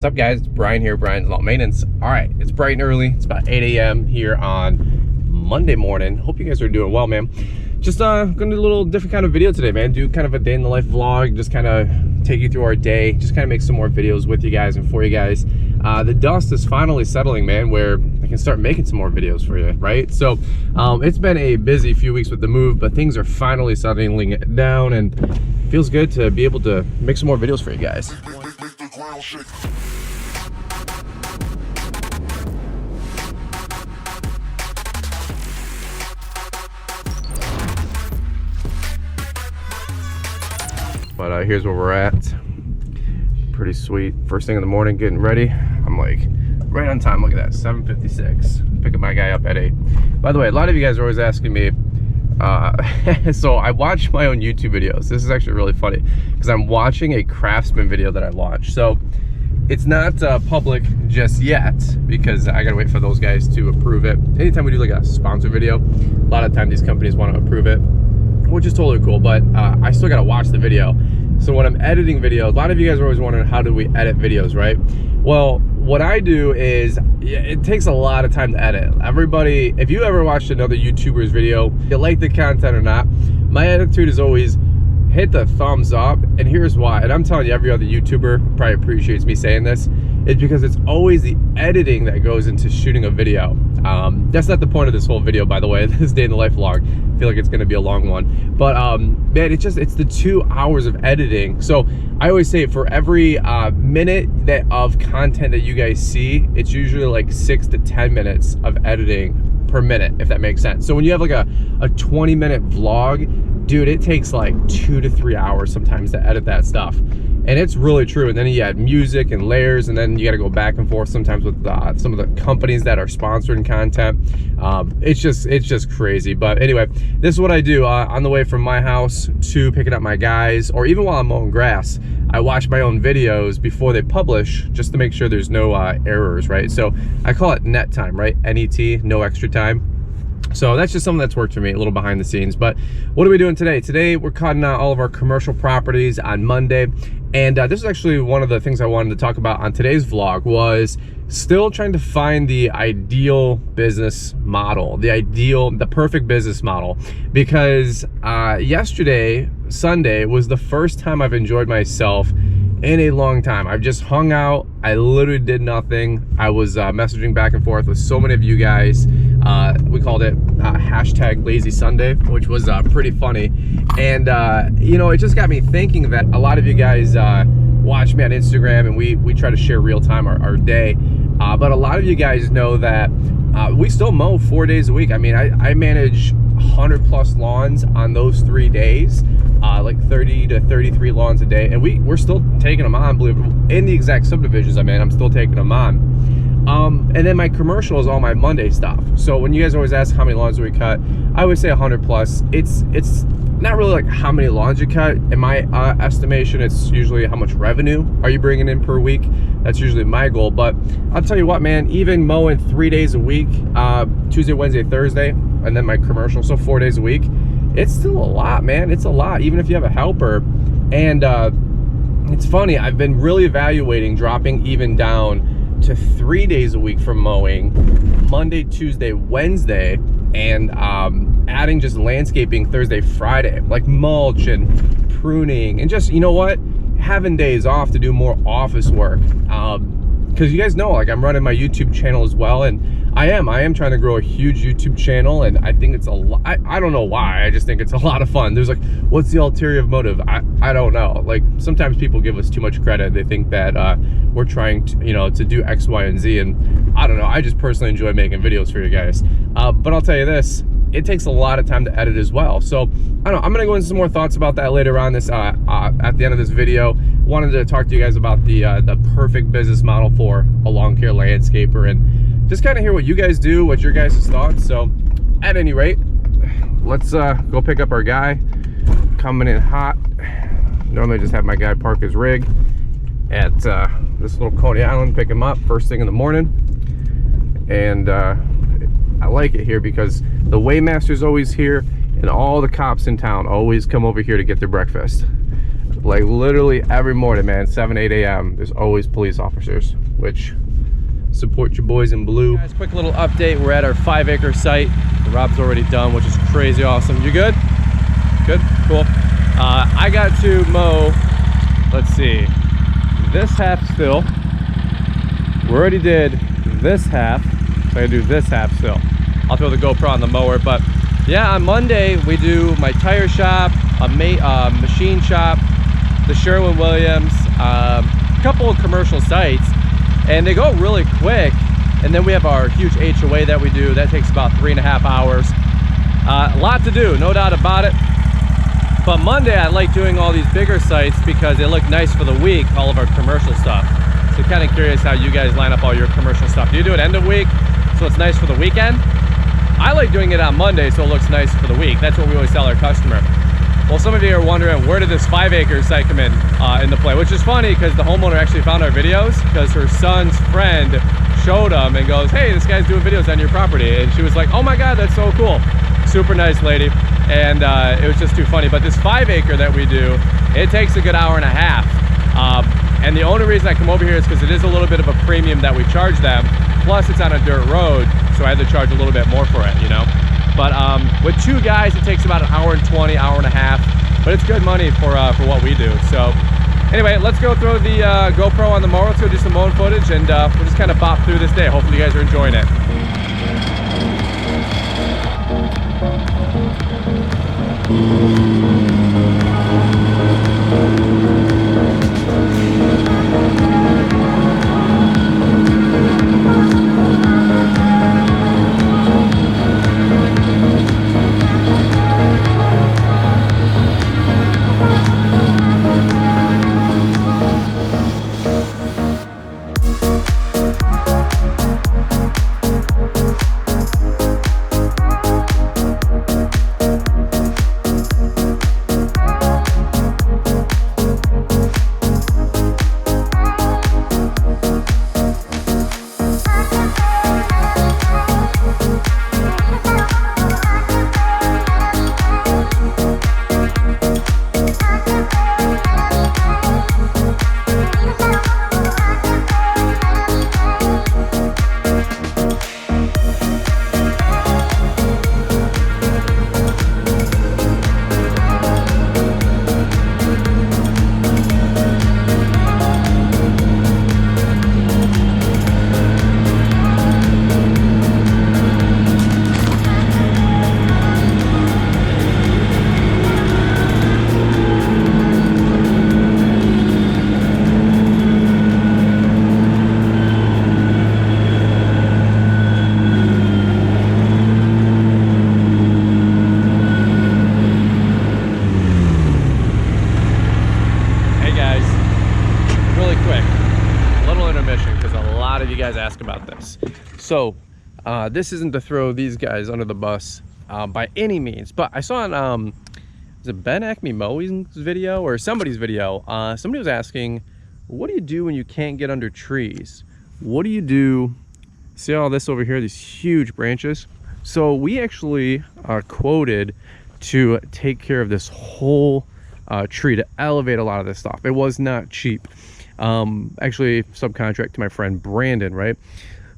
What's up, guys? It's Brian here, Brian's Lawn Maintenance. All right, it's bright and early. It's about 8 a.m. here on Monday morning. Hope you guys are doing well, man. Just gonna do a little different kind of video today, man. Do kind of a day in the life vlog, just kind of take you through our day, just kind of make some more videos with you guys and for you guys. The dust is finally settling, man, where I can start making some more videos for you, right? So it's been a busy few weeks with the move, but things are finally settling down and it feels good to be able to make some more videos for you guys. But here's where we're at. Pretty sweet. First thing in the morning, getting ready. I'm like right on time. Look at that, 7:56. Picking my guy up at 8. By the way, a lot of you guys are always asking me. So I watch my own YouTube videos. This is actually really funny because I'm watching a Craftsman video that I launched. So it's not public just yet because I gotta wait for those guys to approve it. Anytime we do like a sponsor video, a lot of time these companies want to approve it, which is totally cool, but I still gotta watch the video. So when I'm editing videos, a lot of you guys are always wondering, how do we edit videos, right? Well, what I do is, it takes a lot of time to edit. Everybody, if you ever watched another YouTuber's video, you like the content or not, my attitude is always hit the thumbs up, and here's why. And I'm telling you, every other YouTuber probably appreciates me saying this. It's because it's always the editing that goes into shooting a video. That's not the point of this whole video, by the way, this day in the life vlog. I feel like it's gonna be a long one. But man, it's the 2 hours of editing. So I always say for every minute of content that you guys see, it's usually like 6 to 10 minutes of editing per minute, if that makes sense. So when you have like a 20-minute vlog, dude, it takes like 2 to 3 hours sometimes to edit that stuff. And it's really true. And then you add music and layers, and then you got to go back and forth sometimes with some of the companies that are sponsoring content. It's just crazy. But anyway, this is what I do on the way from my house to picking up my guys, or even while I'm mowing grass. I watch my own videos before they publish just to make sure there's no errors, right? So I call it net time, right? NET, no extra time. So that's just something that's worked for me, a little behind the scenes. But what are we doing today? Today we're cutting out all of our commercial properties on Monday. And this is actually one of the things I wanted to talk about on today's vlog, was still trying to find the ideal business model, the perfect business model. Because yesterday, Sunday, was the first time I've enjoyed myself in a long time. I've just hung out. I literally did nothing. I was messaging back and forth with so many of you guys. We called it hashtag Lazy Sunday, which was pretty funny. And you know, it just got me thinking that a lot of you guys watch me on Instagram, and we try to share real time our day. But a lot of you guys know that we still mow 4 days a week. I mean, I manage 100+ lawns on those 3 days. Like 30 to 33 lawns a day, and we're still taking them on, believe it, in the exact subdivisions I'm in. I'm still taking them on. And then my commercial is all my Monday stuff. So when you guys always ask how many lawns do we cut, I always say 100+. It's not really like how many lawns you cut. In my estimation, it's usually how much revenue are you bringing in per week. That's usually my goal. But I'll tell you what, man, even mowing 3 days a week, Tuesday, Wednesday, Thursday, and then my commercial, so 4 days a week, it's still a lot, man. It's a lot, even if you have a helper. And it's funny, I've been really evaluating dropping even down to 3 days a week for mowing, Monday, Tuesday, Wednesday, and adding just landscaping Thursday, Friday, like mulch and pruning, and just, you know what, having days off to do more office work. Because you guys know, like, I'm running my YouTube channel as well, and I am trying to grow a huge YouTube channel, and I think it's a lot. I don't know why, I just think it's a lot of fun. There's like, what's the ulterior motive? I don't know. Like, sometimes people give us too much credit. They think that we're trying to, you know, to do X, Y, and Z, and I don't know. I just personally enjoy making videos for you guys. But I'll tell you this, it takes a lot of time to edit as well. So I don't know, I'm gonna go into some more thoughts about that later on this at the end of this video. Wanted to talk to you guys about the perfect business model for a lawn care landscaper, and just kind of hear what you guys do, what your guys' thoughts. So at any rate, let's go pick up our guy. Coming in hot. Normally I just have my guy park his rig at this little Coney Island, pick him up first thing in the morning. And I like it here because the Waymaster's always here, and all the cops in town always come over here to get their breakfast. Like literally every morning, man, 7, 8 a.m. There's always police officers, which support your boys in blue. Guys, quick little update. We're at our 5-acre site. Rob's already done, which is crazy awesome. You good? Good? Cool. I got to mow, let's see, this half still. We already did this half, so I gotta do this half still. I'll throw the GoPro on the mower, but yeah, on Monday we do my tire shop, a machine shop, the Sherwin-Williams, a couple of commercial sites, and they go really quick. And then we have our huge HOA that we do. That takes about 3.5 hours. A lot to do, no doubt about it. But Monday I like doing all these bigger sites because they look nice for the week, all of our commercial stuff. So kind of curious how you guys line up all your commercial stuff. Do you do it end of week so it's nice for the weekend? I like doing it on Monday so it looks nice for the week. That's what we always tell our customer. Well, some of you are wondering, where did this 5-acre site come into play? Which is funny because the homeowner actually found our videos because her son's friend showed him and goes, hey, this guy's doing videos on your property. And she was like, oh my God, that's so cool. Super nice lady. And it was just too funny. But this 5-acre that we do, it takes a good hour and a half. And the only reason I come over here is because it is a little bit of a premium that we charge them. Plus it's on a dirt road, so I had to charge a little bit more for it, you know. But with 2 guys, it takes about an hour and 20, hour and a half. But it's good money for what we do. So anyway, let's go throw the GoPro on the mower. Let's go do some mowing footage, and we'll just kind of bop through this day. Hopefully you guys are enjoying it. Ask about this. So this isn't to throw these guys under the bus by any means, but I saw on is it Ben Acme Mowing's video or somebody's video, somebody was asking, what do you do when you can't get under trees? What do you do? See all this over here, these huge branches? So we actually are quoted to take care of this whole tree, to elevate a lot of this stuff. It was not cheap. Actually subcontract to my friend Brandon, right?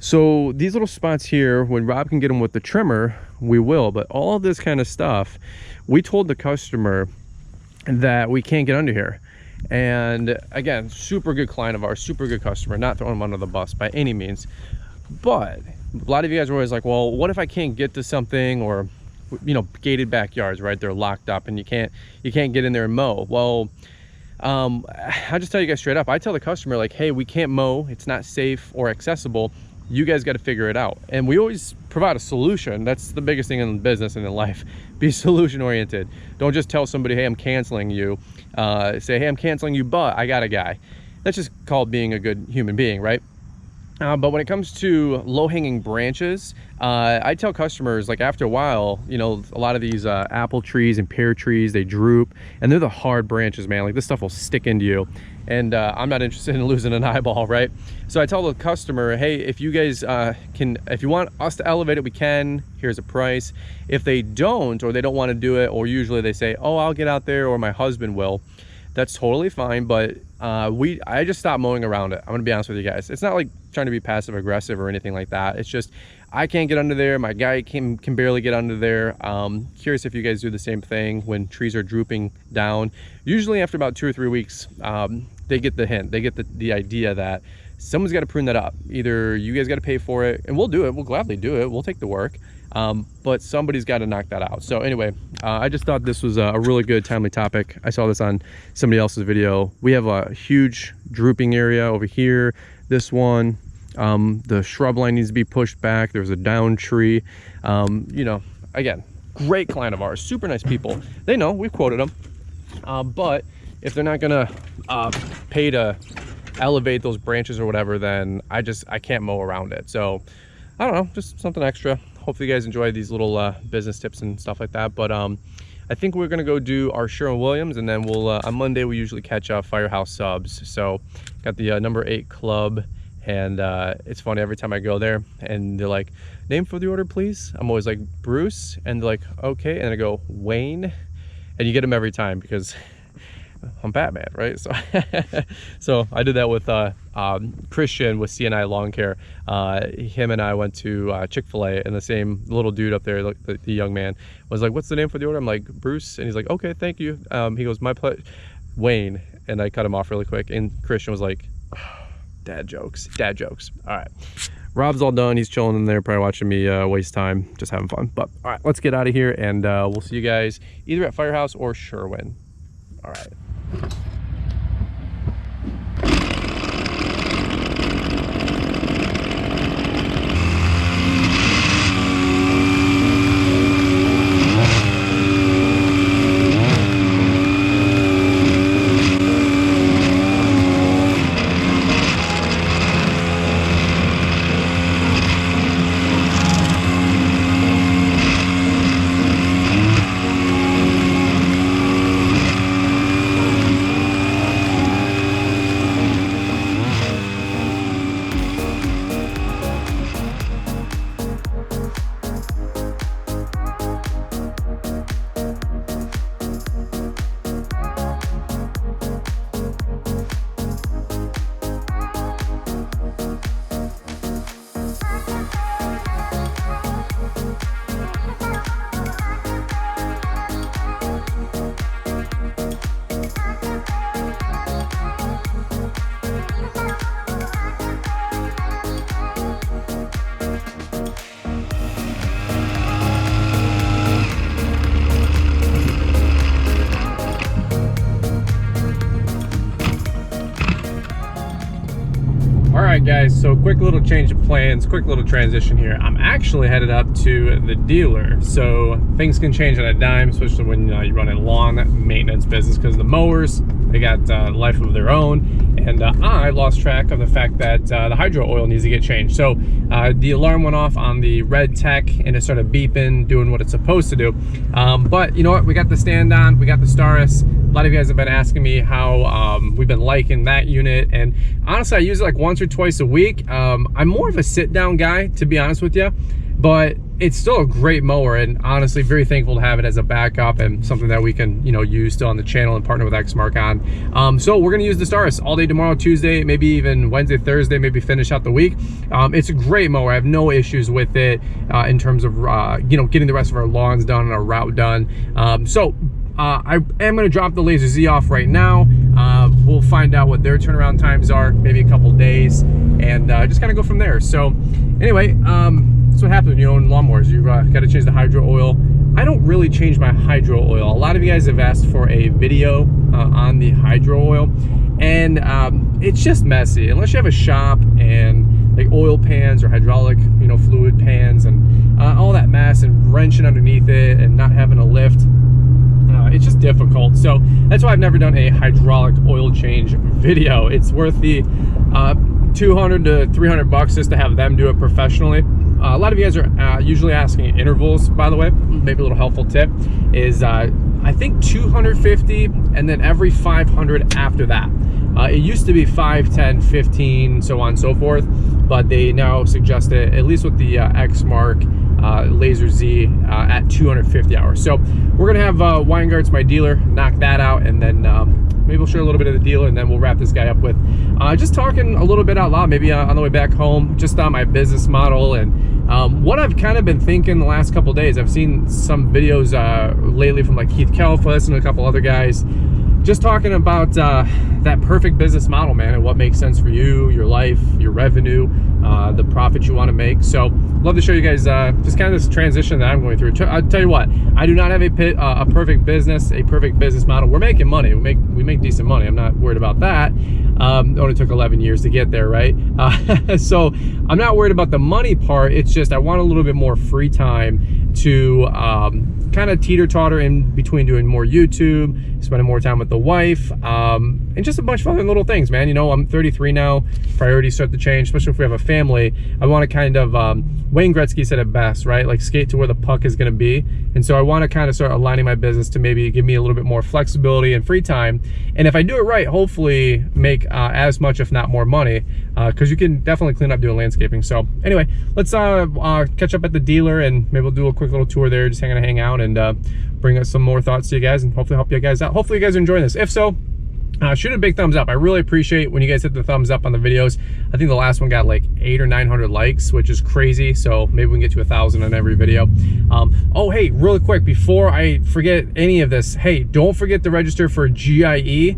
So these little spots here, when Rob can get them with the trimmer, we will. But all of this kind of stuff, we told the customer that we can't get under here. And again, super good client of ours, super good customer, not throwing them under the bus by any means. But a lot of you guys are always like, well, what if I can't get to something? Or, you know, gated backyards, right? They're locked up and you can't get in there and mow. Well, I'll just tell you guys straight up. I tell the customer, like, hey, we can't mow, it's not safe or accessible. You guys got to figure it out. And we always provide a solution. That's the biggest thing in business and in life. Be solution oriented. Don't just tell somebody, hey, I'm canceling you. Say, hey, I'm canceling you, but I got a guy. That's just called being a good human being, right? But when it comes to low-hanging branches, I tell customers, like, after a while, you know, a lot of these apple trees and pear trees, they droop, and they're the hard branches, man. Like, this stuff will stick into you, and I'm not interested in losing an eyeball, right? So I tell the customer, hey, if you guys if you want us to elevate it, we can. Here's a price. If they don't, or they don't want to do it, or usually they say, oh, I'll get out there, or my husband will, that's totally fine. But I just stopped mowing around it. I'm gonna be honest with you guys. It's not like trying to be passive aggressive or anything like that. It's just I can't get under there. My guy can barely get under there. Curious if you guys do the same thing when trees are drooping down. Usually after about 2 or 3 weeks, they get the hint. They get the idea that someone's got to prune that up. Either you guys got to pay for it, and we'll do it. We'll gladly do it. We'll take the work. But somebody's got to knock that out. So anyway, I just thought this was a really good, timely topic. I saw this on somebody else's video. We have a huge drooping area over here. This one, the shrub line needs to be pushed back. There's a down tree. You know, again, great client of ours, super nice people. They know, we've quoted them. But if they're not gonna pay to elevate those branches or whatever, then I can't mow around it. So I don't know, just something extra. Hopefully you guys enjoy these little business tips and stuff like that. But I think we're gonna go do our Sherwin-Williams, and then we'll on Monday we usually catch Firehouse subs. So got the number 8 club, and it's funny, every time I go there and they're like, name for the order please, I'm always like Bruce, and they're like okay, and I go Wayne, and you get them every time because I'm Batman, right? So so I did that with Christian with CNI Lawn Care. Him and I went to Chick-fil-A, and the same little dude up there, the young man, was like, what's the name for the order? I'm like, Bruce, and he's like, okay, thank you. He goes, my pleasure, Wayne, and I cut him off really quick, and Christian was like, dad jokes. All right, Rob's all done. He's chilling in there, probably watching me waste time, just having fun. But all right, let's get out of here, and we'll see you guys either at Firehouse or Sherwin. All right. Alright guys, so quick little change of plans, quick little transition here. I'm actually headed up to the dealer, so things can change on a dime, especially when you run a lawn maintenance business, because the mowers, they got life of their own, and I lost track of the fact that the hydro oil needs to get changed. So the alarm went off on the red tech, and it started beeping, doing what it's supposed to do. But you know what, we got the stand on, we got the Staris. A lot of you guys have been asking me how we've been liking that unit, and honestly I use it like once or twice a week. I'm more of a sit down guy, to be honest with you, but it's still a great mower, and honestly very thankful to have it as a backup and something that we can use still on the channel and partner with Exmark on. So we're gonna use the Staris all day tomorrow, Tuesday, maybe even Wednesday, Thursday, maybe finish out the week. It's a great mower. I have no issues with it in terms of getting the rest of our lawns done and our route done. I am going to drop the Laser Z off right now. We'll find out what their turnaround times are, maybe a couple days, and just kind of go from there. So anyway, that's what happens when you own lawnmowers. You've got to change the hydro oil. I don't really change my hydro oil. A lot of you guys have asked for a video on the hydro oil, and it's just messy. Unless you have a shop and like oil pans or hydraulic fluid pans and all that mess and wrenching underneath it and not having a lift, it's just difficult. So that's why I've never done a hydraulic oil change video. It's worth the 200 to 300 bucks just to have them do it professionally. A lot of you guys are usually asking intervals, by the way. Maybe a little helpful tip is I think 250 and then every 500 after that. It used to be 5, 10, 15, so on and so forth, but they now suggest it, at least with the Exmark Laser Z, at 250 hours. So we're gonna have Weingart's, my dealer, knock that out, and then maybe we'll share a little bit of the dealer, and then we'll wrap this guy up with just talking a little bit out loud, maybe on the way back home, just on my business model and what I've kind of been thinking the last couple days. I've seen some videos lately from like Keith Kalfas and a couple other guys, just talking about that perfect business model, man, and what makes sense for you, your life, your revenue, the profit you want to make. So love to show you guys just kind of this transition that I'm going through. I'll tell you what, I do not have a perfect business, a perfect business model. We're making money. We make decent money. I'm not worried about that. It only took 11 years to get there, right? So I'm not worried about the money part. It's just I want a little bit more free time to kind of teeter-totter in between doing more YouTube, spending more time with the wife, and just a bunch of other little things, man. You know, I'm 33 now. Priorities start to change, especially if we have a family. I want to kind of, Wayne Gretzky said it best, right? Like skate to where the puck is going to be. And so I want to kind of start aligning my business to maybe give me a little bit more flexibility and free time. And if I do it right, hopefully make as much, if not more money, because you can definitely clean up doing landscaping. So anyway, let's catch up at the dealer, and maybe we'll do a quick little tour there, just hang out and bring us some more thoughts to you guys, and hopefully help you guys out. Hopefully you guys are enjoying this. If so, shoot a big thumbs up. I really appreciate when you guys hit the thumbs up on the videos. I think the last one got like 800 or 900 likes, which is crazy. So maybe we can get to 1,000 on every video. Oh, hey, really quick, before I forget any of this, hey, don't forget to register for GIE.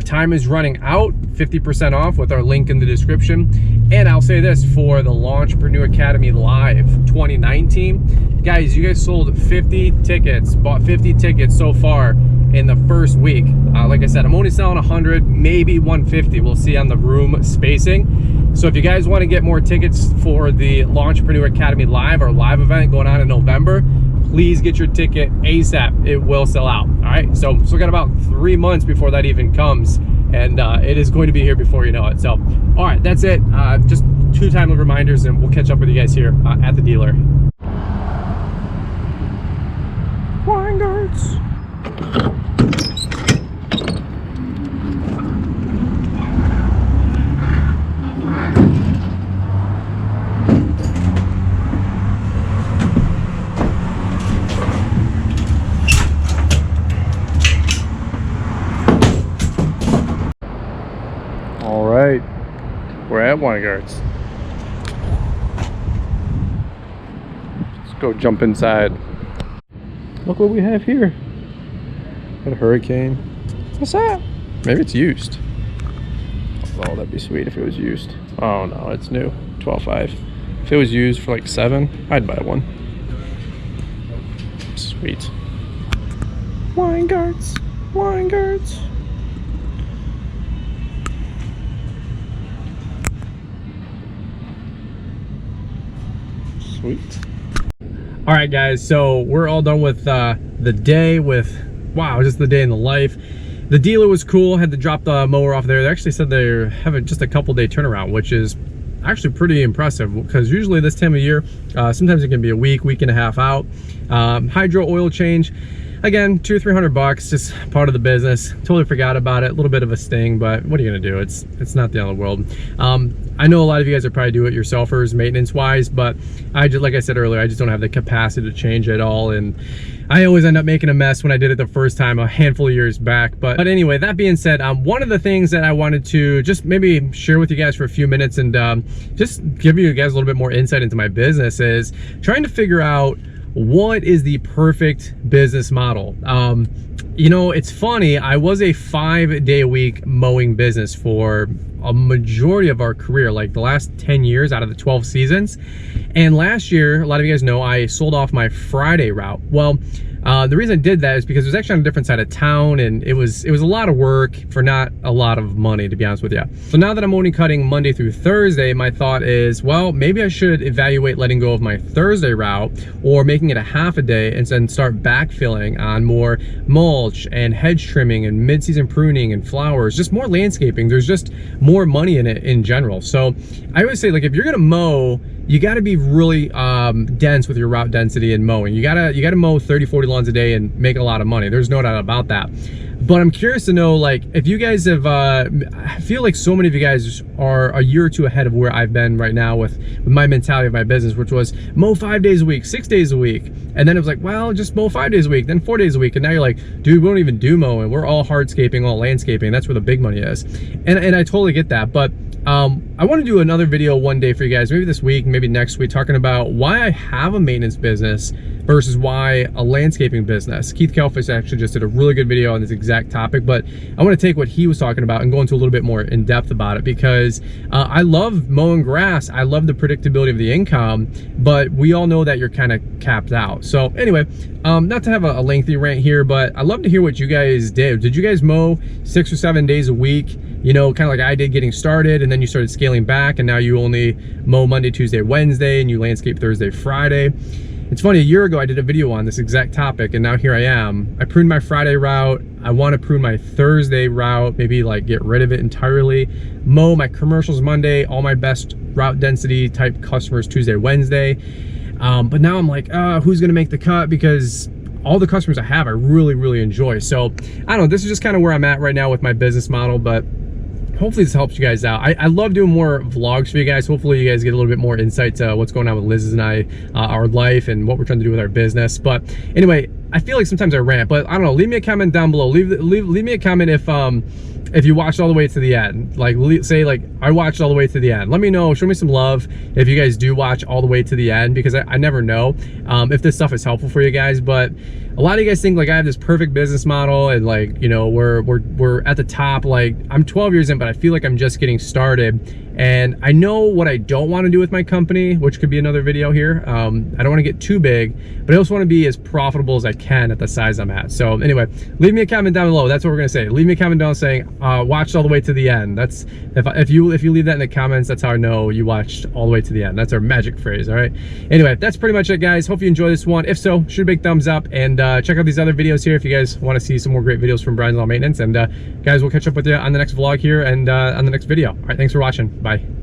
Time is running out, 50% off with our link in the description. And I'll say this, for the Launchpreneur Academy Live 2019, guys, you guys sold 50 tickets, bought 50 tickets so far in the first week. Like I said, I'm only selling 100, maybe 150. We'll see on the room spacing. So if you guys want to get more tickets for the Launchpreneur Academy Live, our live event going on in November, please get your ticket ASAP. It will sell out. All right, so we got about 3 months before that even comes, and it is going to be here before you know it. So all right, that's it. Just 2 timely reminders, and we'll catch up with you guys here at the dealer. Wine guards. All right, we're at Weingart's. Let's go jump inside. Look what we have here. Got a Hurricane. What's that? Maybe it's used. Oh, that'd be sweet if it was used. Oh no, it's new. 12.5. If it was used for like 7, I'd buy one. Sweet. Weingart's. Weingart's. Sweet. All right, guys, so we're all done with the day with, wow, just the day in the life. The dealer was cool, had to drop the mower off there. They actually said they're having just a couple day turnaround, which is actually pretty impressive, because usually this time of year, sometimes it can be a week and a half out. Hydro oil change, again, $200 or $300, just part of the business. Totally forgot about it. A little bit of a sting, but what are you gonna do? It's not the end of the world. I know a lot of you guys are probably do-it-yourselfers maintenance-wise, but like I said earlier, I just don't have the capacity to change it all, and I always end up making a mess when I did it the first time a handful of years back. But anyway, that being said, one of the things that I wanted to just maybe share with you guys for a few minutes and just give you guys a little bit more insight into my business is trying to figure out what is the perfect business model. You know, it's funny, I was a 5-day-a-week mowing business for a majority of our career, like the last 10 years out of the 12 seasons. And last year, a lot of you guys know, I sold off my Friday route. Well, the reason I did that is because it was actually on a different side of town, and it was a lot of work for not a lot of money, to be honest with you. So now that I'm only cutting Monday through Thursday, my thought is, well, maybe I should evaluate letting go of my Thursday route or making it a half a day and then start backfilling on more mulch and hedge trimming and mid-season pruning and flowers, just more landscaping. There's just more money in it in general. So I always say, like, if you're gonna mow, you got to be really dense with your route density and mowing. You gotta mow 30-40 lawns a day and make a lot of money. There's no doubt about that. But I'm curious to know, like, if you guys have, I feel like so many of you guys are a year or two ahead of where I've been right now with my mentality of my business, which was mow 5 days a week, 6 days a week. And then it was like, well, just mow 5 days a week, then 4 days a week. And now you're like, dude, we don't even do mowing. We're all hardscaping, all landscaping. That's where the big money is. And I totally get that. But I want to do another video one day for you guys, maybe this week, maybe next week, talking about why I have a maintenance business versus why a landscaping business. Keith Kelfish actually just did a really good video on this exact topic, but I want to take what he was talking about and go into a little bit more in depth about it, because I love mowing grass. I love the predictability of the income, but we all know that you're kind of capped out. So anyway, not to have a lengthy rant here, but I'd love to hear what you guys did. Did you guys mow 6 or 7 days a week? You know, kind of like I did getting started, and then you started scaling back, and now you only mow Monday, Tuesday, Wednesday, and you landscape Thursday, Friday. It's funny, a year ago I did a video on this exact topic, and now here I am. I pruned my Friday route. I want to prune my Thursday route, maybe like get rid of it entirely. Mow my commercials Monday, all my best route density type customers Tuesday, Wednesday. But now I'm like, who's gonna make the cut? Because all the customers I have, I really, really enjoy. So I don't know, this is just kind of where I'm at right now with my business model, but hopefully this helps you guys out. I love doing more vlogs for you guys. Hopefully you guys get a little bit more insight to what's going on with Liz and I, our life, and what we're trying to do with our business. But anyway, I feel like sometimes I rant, but I don't know, leave me a comment down below. Leave me a comment if you watched all the way to the end. Like, say like, I watched all the way to the end. Let me know, show me some love if you guys do watch all the way to the end, because I never know if this stuff is helpful for you guys. But a lot of you guys think like I have this perfect business model, and like, you know, we're at the top. Like, I'm 12 years in, but I feel like I'm just getting started. And I know what I don't want to do with my company, which could be another video here. I don't want to get too big, but I also want to be as profitable as I can at the size I'm at. So anyway, leave me a comment down below. That's what we're gonna say. Leave me a comment down saying watched all the way to the end. That's if you leave that in the comments, that's how I know you watched all the way to the end. That's our magic phrase. All right. Anyway, that's pretty much it, guys. Hope you enjoy this one. If so, shoot a big thumbs up, and check out these other videos here if you guys want to see some more great videos from Brian's Lawn Maintenance. And guys, we'll catch up with you on the next vlog here and on the next video. All right, thanks for watching. Bye.